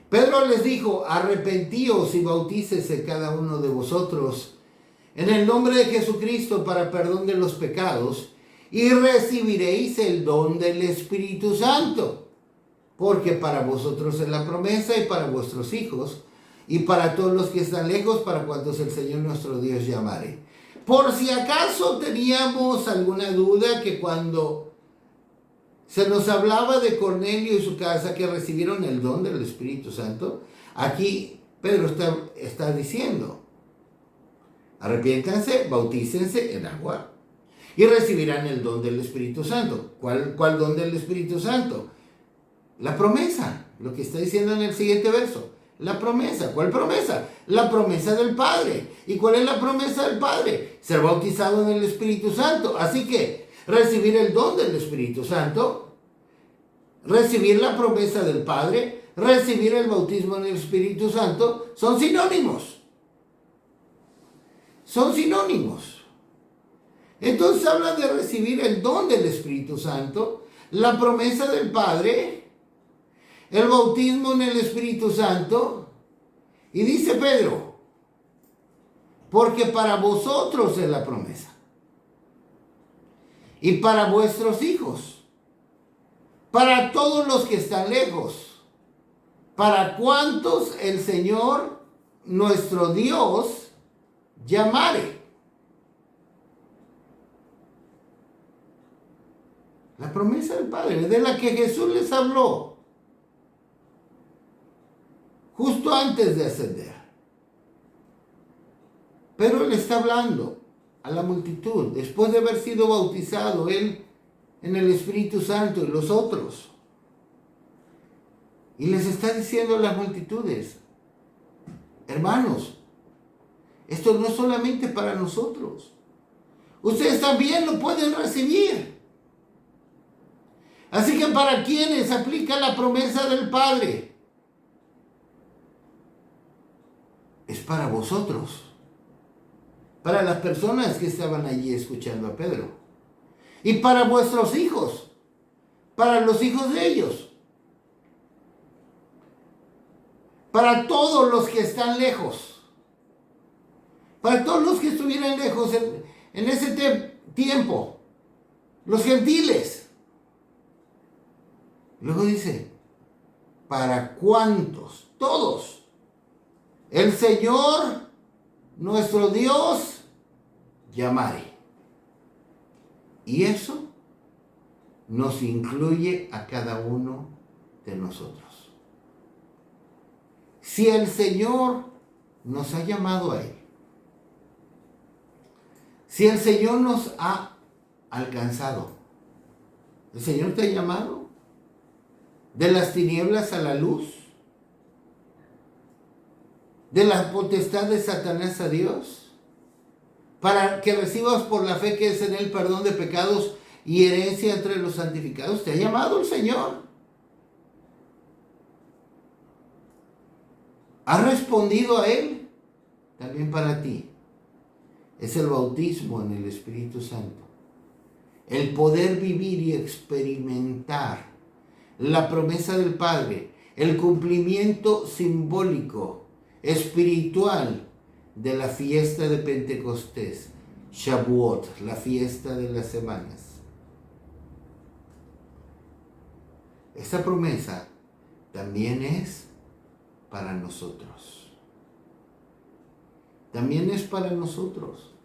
A: Pedro les dijo: arrepentíos y bautícese cada uno de vosotros en el nombre de Jesucristo para perdón de los pecados, y recibiréis el don del Espíritu Santo, porque para vosotros es la promesa, y para vuestros hijos, y para todos los que están lejos, para cuantos el Señor nuestro Dios llamare. Por si acaso teníamos alguna duda, que cuando se nos hablaba de Cornelio y su casa que recibieron el don del Espíritu Santo, aquí Pedro está diciendo: arrepiéntanse, bautícense en agua y recibirán el don del Espíritu Santo. ¿Cuál don del Espíritu Santo? La promesa, lo que está diciendo en el siguiente verso. La promesa. ¿Cuál promesa? La promesa del Padre. ¿Y cuál es la promesa del Padre? Ser bautizado en el Espíritu Santo. Así que recibir el don del Espíritu Santo, recibir la promesa del Padre, recibir el bautismo en el Espíritu Santo, son sinónimos. Son sinónimos. Entonces habla de recibir el don del Espíritu Santo, la promesa del Padre, el bautismo en el Espíritu Santo. Y dice Pedro: porque para vosotros es la promesa, y para vuestros hijos, para todos los que están lejos, para cuantos el Señor nuestro Dios llamare. La promesa del Padre, de la que Jesús les habló justo antes de ascender. Pero Él está hablando a la multitud, después de haber sido bautizado Él en el Espíritu Santo y los otros. Y les está diciendo a las multitudes: hermanos, esto no es solamente para nosotros. Ustedes también lo pueden recibir. Así que ¿para quiénes aplica la promesa del Padre? Es para vosotros. Para las personas que estaban allí escuchando a Pedro. Y para vuestros hijos. Para los hijos de ellos. Para todos los que están lejos. Para todos los que estuvieran lejos en ese tiempo. Los gentiles. Luego dice: ¿para cuántos? Todos. El Señor, nuestro Dios, llamare. Y eso nos incluye a cada uno de nosotros. Si el Señor nos ha llamado a Él, si el Señor nos ha alcanzado, ¿el Señor te ha llamado? ¿De las tinieblas a la luz? ¿De la potestad de Satanás a Dios? Para que recibas por la fe que es en Él perdón de pecados y herencia entre los santificados. ¿Te ha llamado el Señor? ¿Has respondido a Él? También para ti es el bautismo en el Espíritu Santo. El poder vivir y experimentar la promesa del Padre, el cumplimiento simbólico, espiritual de la fiesta de Pentecostés, Shavuot, la fiesta de las semanas. Esta promesa también es para nosotros. También es para nosotros.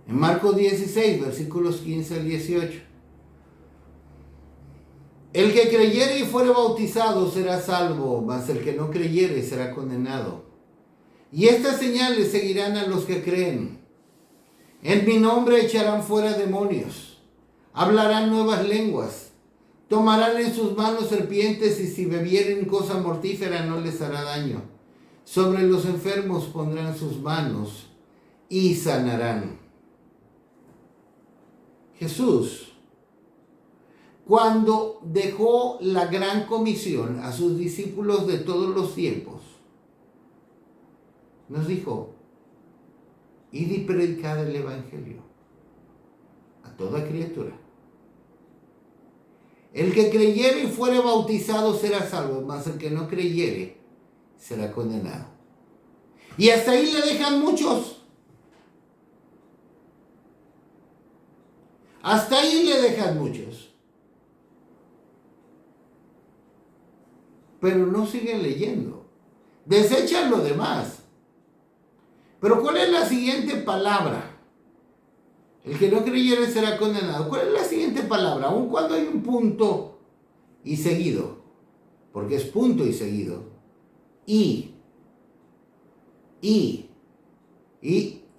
A: En Marcos 16, versículos 15 al 18. El que creyere y fuere bautizado será salvo, mas el que no creyere será condenado. Y estas señales seguirán a los que creen. En mi nombre echarán fuera demonios, hablarán nuevas lenguas, tomarán en sus manos serpientes y si bebieren cosa mortífera no les hará daño. Sobre los enfermos pondrán sus manos y sanarán. Jesús, cuando dejó la gran comisión a sus discípulos de todos los tiempos, nos dijo: id y predicad el evangelio a toda criatura. El que creyere y fuere bautizado será salvo, mas el que no creyere será condenado. Y hasta ahí le dejan muchos. Hasta ahí le dejan muchos. Pero no siguen leyendo. Desechan lo demás. Pero ¿cuál es la siguiente palabra? El que no creyere será condenado. ¿Cuál es la siguiente palabra? Aun cuando hay un punto y seguido. Porque es punto y seguido. Y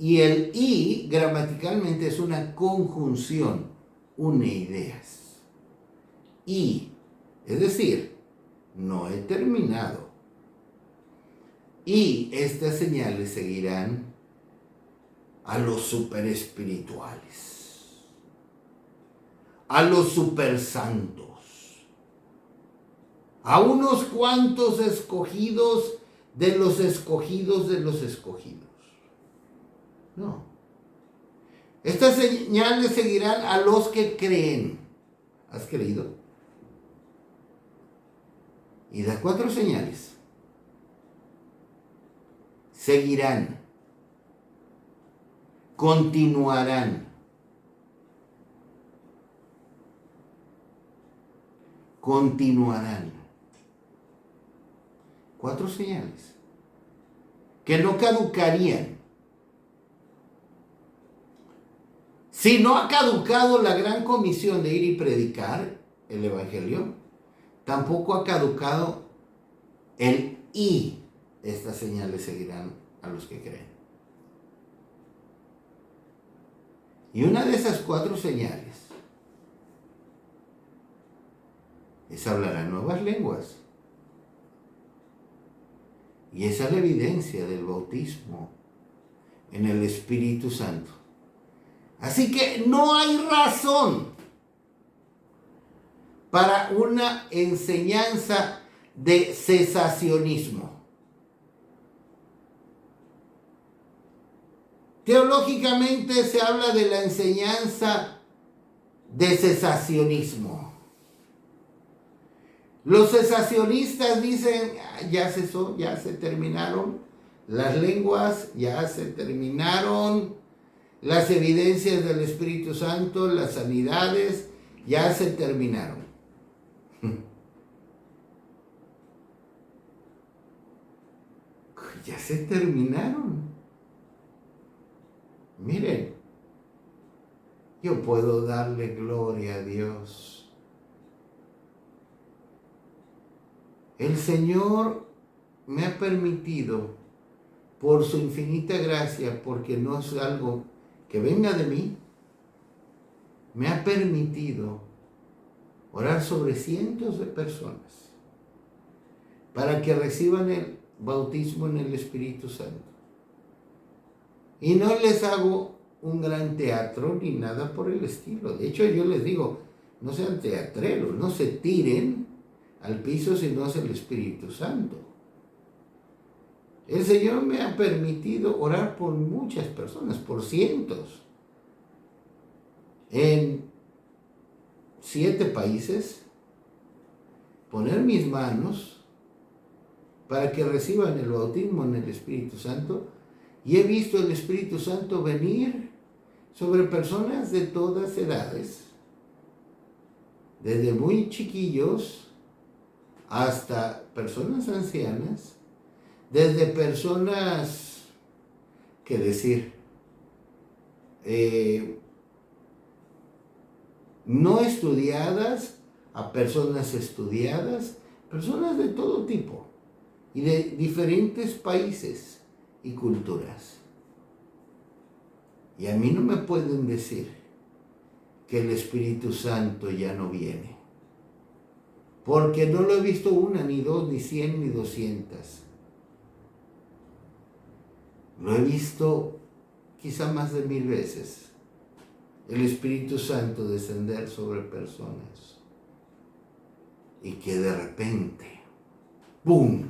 A: el y gramaticalmente es una conjunción. Une ideas. Y, es decir, no he terminado. Y estas señales seguirán a los superespirituales, a los supersantos, a unos cuantos escogidos de los escogidos de los escogidos. No. Estas señales seguirán a los que creen. ¿Has creído? Y da 4 señales. Seguirán. Continuarán. Continuarán. 4 señales. Que no caducarían. Si no ha caducado la gran comisión de ir y predicar el evangelio, tampoco ha caducado el y. Estas señales seguirán a los que creen. Y una de esas 4 señales es hablarán nuevas lenguas. Y esa es la evidencia del bautismo en el Espíritu Santo. Así que no hay razón para una enseñanza de cesacionismo. Teológicamente se habla de la enseñanza de cesacionismo. Los cesacionistas dicen: ya cesó, ya se terminaron las lenguas, ya se terminaron las evidencias del Espíritu Santo, las sanidades, ya se terminaron. Ya se terminaron. Miren, yo puedo darle gloria a Dios. El Señor me ha permitido, por su infinita gracia, porque no es algo que venga de mí, me ha permitido orar sobre cientos de personas para que reciban el bautismo en el Espíritu Santo. Y no les hago un gran teatro ni nada por el estilo. De hecho, yo les digo: no sean teatreros, no se tiren al piso si no es el Espíritu Santo. El Señor me ha permitido orar por muchas personas, por cientos, en 7 países, poner mis manos para que reciban el bautismo en el Espíritu Santo. Y he visto el Espíritu Santo venir sobre personas de todas edades, desde muy chiquillos hasta personas ancianas, desde personas, ¿qué decir?, no estudiadas a personas estudiadas, personas de todo tipo y de diferentes países y culturas. Y a mí no me pueden decir que el Espíritu Santo ya no viene. Porque no lo he visto una, ni dos, ni 100, ni 200. Lo he visto quizá más de 1000 veces. El Espíritu Santo descender sobre personas. Y que de repente, ¡pum!,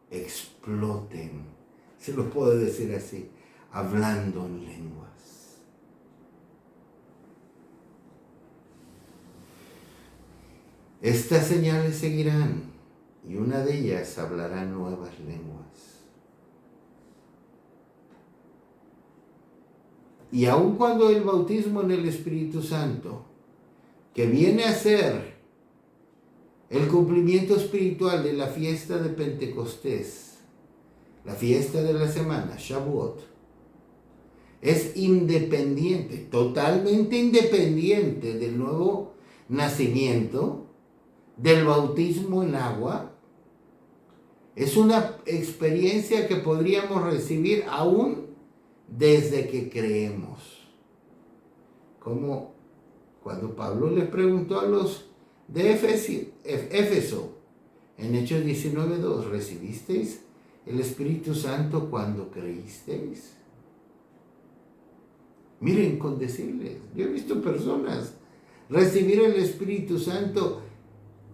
A: exploten. Se lo puedo decir así, hablando en lenguas. Estas señales seguirán, y una de ellas hablará nuevas lenguas. Y aun cuando el bautismo en el Espíritu Santo, que viene a ser el cumplimiento espiritual de la fiesta de Pentecostés, la fiesta de la semana, Shavuot, es independiente, totalmente independiente del nuevo nacimiento, del bautismo en agua. Es una experiencia que podríamos recibir aún desde que creemos. Como cuando Pablo les preguntó a los de Éfeso, en Hechos 19:2, ¿recibisteis el Espíritu Santo cuando creísteis? Miren, con decirles, yo he visto personas recibir el Espíritu Santo.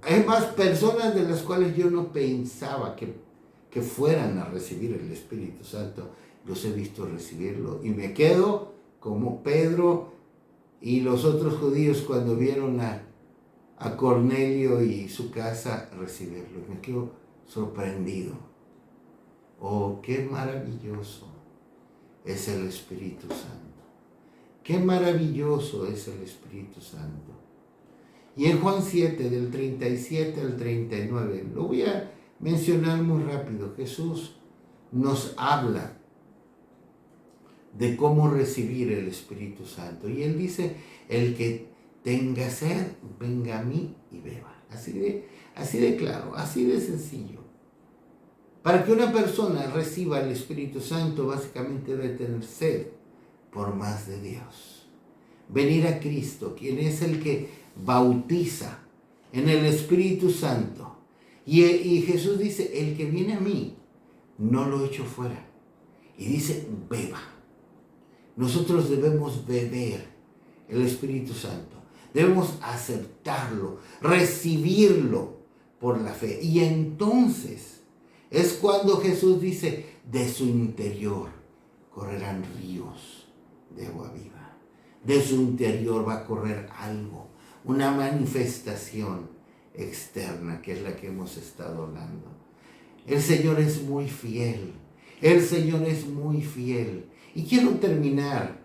A: Hay más personas de las cuales yo no pensaba que fueran a recibir el Espíritu Santo. Los he visto recibirlo. Y me quedo como Pedro y los otros judíos cuando vieron a Cornelio y su casa recibirlo. Me quedo sorprendido. Oh, qué maravilloso es el Espíritu Santo. Qué maravilloso es el Espíritu Santo. Y en Juan 7, del 37 al 39, lo voy a mencionar muy rápido. Jesús nos habla de cómo recibir el Espíritu Santo. Y Él dice, el que tenga sed, venga a mí y beba. Así de claro, así de sencillo. Para que una persona reciba el Espíritu Santo, básicamente debe tener sed por más de Dios. Venir a Cristo, quien es el que bautiza en el Espíritu Santo. Y Jesús dice, el que viene a mí, no lo echo fuera. Y dice, beba. Nosotros debemos beber el Espíritu Santo. Debemos aceptarlo, recibirlo por la fe. Y entonces es cuando Jesús dice, de su interior correrán ríos de agua viva. De su interior va a correr algo, una manifestación externa, que es la que hemos estado hablando. El Señor es muy fiel. El Señor es muy fiel. Y quiero terminar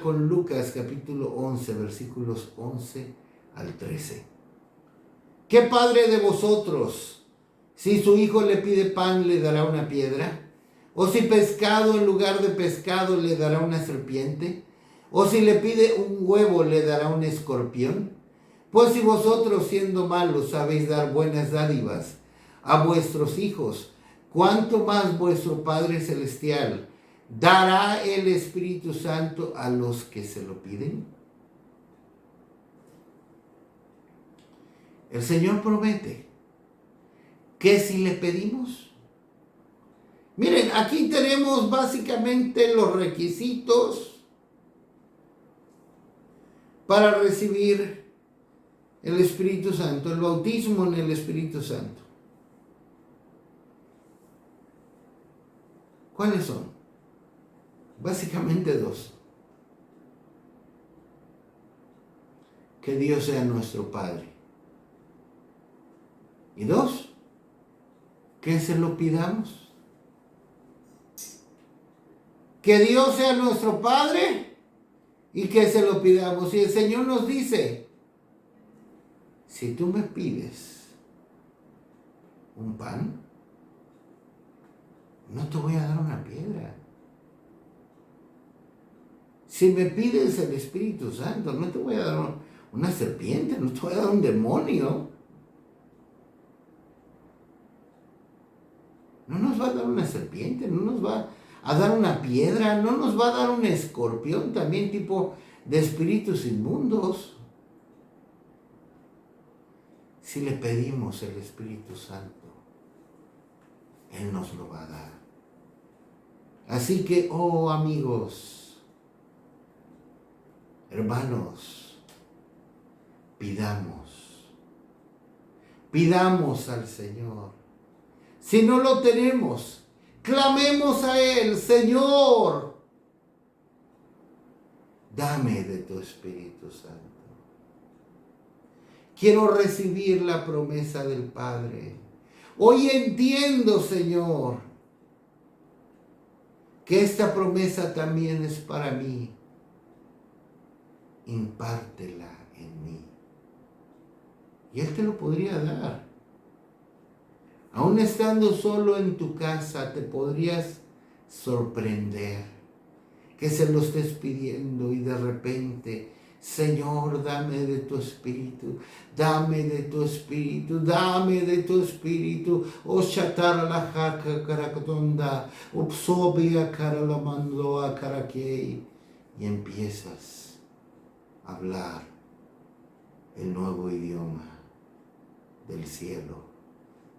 A: con Lucas capítulo 11, versículos 11 al 13. ¿Qué padre de vosotros, si su hijo le pide pan, le dará una piedra? ¿O si pescado en lugar de pescado le dará una serpiente? ¿O si le pide un huevo le dará un escorpión? Pues si vosotros, siendo malos, sabéis dar buenas dádivas a vuestros hijos, ¿cuánto más vuestro Padre Celestial dará el Espíritu Santo a los que se lo piden? El Señor promete que si le pedimos, miren, aquí tenemos básicamente los requisitos para recibir el Espíritu Santo, el bautismo en el Espíritu Santo. ¿Cuáles son? Básicamente dos. Que Dios sea nuestro Padre. Y dos, que se lo pidamos. Que Dios sea nuestro Padre y que se lo pidamos. Y el Señor nos dice, si tú me pides un pan, no te voy a dar una piedra. Si me pides el Espíritu Santo, no te voy a dar una serpiente, no te voy a dar un demonio. No nos va a dar una serpiente, no nos va a dar una piedra, no nos va a dar un escorpión también tipo de espíritus inmundos. Si le pedimos el Espíritu Santo, Él nos lo va a dar. Así que, oh amigos, hermanos, pidamos al Señor. Si no lo tenemos, clamemos a Él: Señor, dame de tu Espíritu Santo. Quiero recibir la promesa del Padre. Hoy entiendo, Señor, que esta promesa también es para mí. Impártela en mí. Y Él te lo podría dar. Aún estando solo en tu casa, te podrías sorprender que se lo estés pidiendo y de repente: Señor, dame de tu Espíritu, dame de tu Espíritu, dame de tu Espíritu. O shatar la jaca caracatonda, upsobia caralamandoa caraquei. Y empiezas a hablar el nuevo idioma del cielo,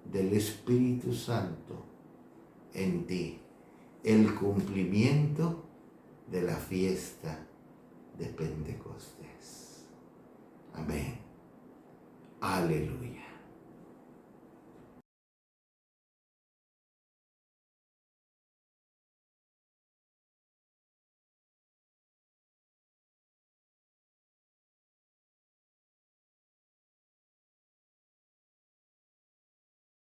A: del Espíritu Santo en ti, el cumplimiento de la fiesta de Pentecostés. Amén. Aleluya.